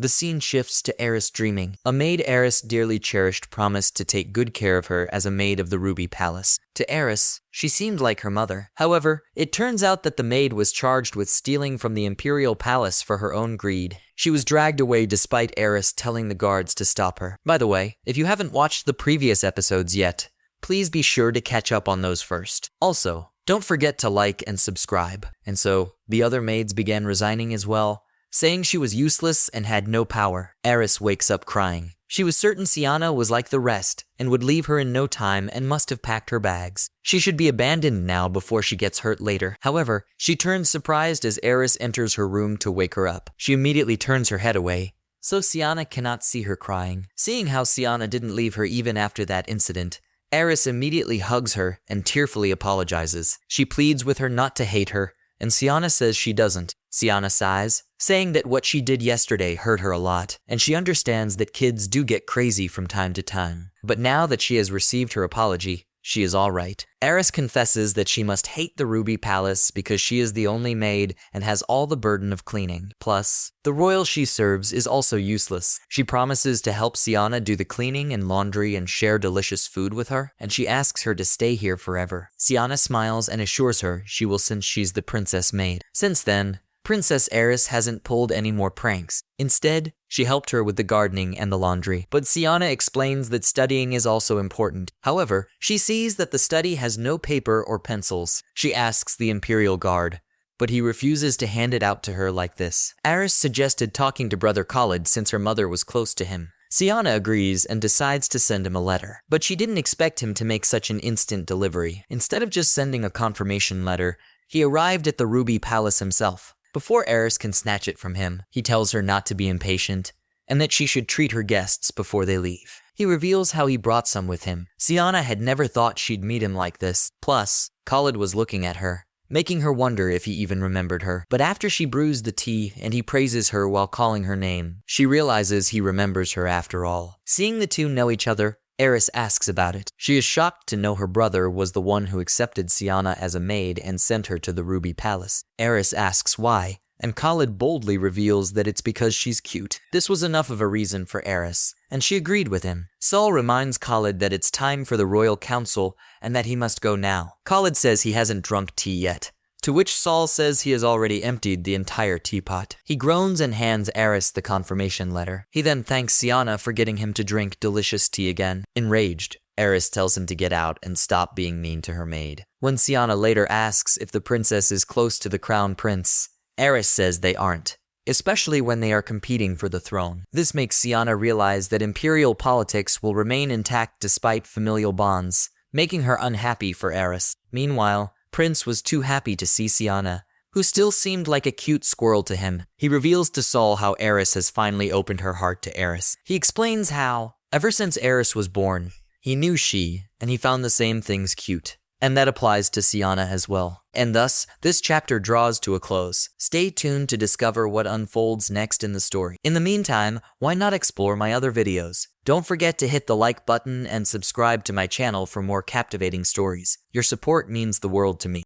The scene shifts to Eris dreaming. A maid Eris dearly cherished promised to take good care of her as a maid of the Ruby Palace. To Eris, she seemed like her mother. However, it turns out that the maid was charged with stealing from the Imperial Palace for her own greed. She was dragged away despite Eris telling the guards to stop her. By the way, if you haven't watched the previous episodes yet, please be sure to catch up on those first. Also, don't forget to like and subscribe. And so, the other maids began resigning as well, saying she was useless and had no power. Eris wakes up crying. She was certain Siana was like the rest and would leave her in no time and must have packed her bags. She should be abandoned now before she gets hurt later. However, she turns surprised as Eris enters her room to wake her up. She immediately turns her head away, so Siana cannot see her crying. Seeing how Siana didn't leave her even after that incident, Eris immediately hugs her and tearfully apologizes. She pleads with her not to hate her, and Siana says she doesn't. Siana sighs, saying that what she did yesterday hurt her a lot, and she understands that kids do get crazy from time to time. But now that she has received her apology, she is alright. Eris confesses that she must hate the Ruby Palace because she is the only maid and has all the burden of cleaning. Plus, the royal she serves is also useless. She promises to help Siana do the cleaning and laundry and share delicious food with her, and she asks her to stay here forever. Siana smiles and assures her she will since she's the princess maid. Since then, Princess Eris hasn't pulled any more pranks. Instead, she helped her with the gardening and the laundry. But Siana explains that studying is also important. However, she sees that the study has no paper or pencils. She asks the Imperial Guard, but he refuses to hand it out to her like this. Eris suggested talking to Brother Khalid since her mother was close to him. Siana agrees and decides to send him a letter. But she didn't expect him to make such an instant delivery. Instead of just sending a confirmation letter, he arrived at the Ruby Palace himself. Before Eris can snatch it from him, he tells her not to be impatient, and that she should treat her guests before they leave. He reveals how he brought some with him. Siana had never thought she'd meet him like this. Plus, Khalid was looking at her, making her wonder if he even remembered her. But after she brews the tea and he praises her while calling her name, she realizes he remembers her after all. Seeing the two know each other, Eris asks about it. She is shocked to know her brother was the one who accepted Siana as a maid and sent her to the Ruby Palace. Eris asks why, and Khalid boldly reveals that it's because she's cute. This was enough of a reason for Eris, and she agreed with him. Saul reminds Khalid that it's time for the Royal Council and that he must go now. Khalid says he hasn't drunk tea yet, to which Saul says he has already emptied the entire teapot. He groans and hands Eris the confirmation letter. He then thanks Siana for getting him to drink delicious tea again. Enraged, Eris tells him to get out and stop being mean to her maid. When Siana later asks if the princess is close to the crown prince, Eris says they aren't, especially when they are competing for the throne. This makes Siana realize that imperial politics will remain intact despite familial bonds, making her unhappy for Eris. Meanwhile, Prince was too happy to see Siana, who still seemed like a cute squirrel to him. He reveals to Saul how Eris has finally opened her heart to Eris. He explains how, ever since Eris was born, he knew she, and he found the same things cute. And that applies to Siana as well. And thus, this chapter draws to a close. Stay tuned to discover what unfolds next in the story. In the meantime, why not explore my other videos? Don't forget to hit the like button and subscribe to my channel for more captivating stories. Your support means the world to me.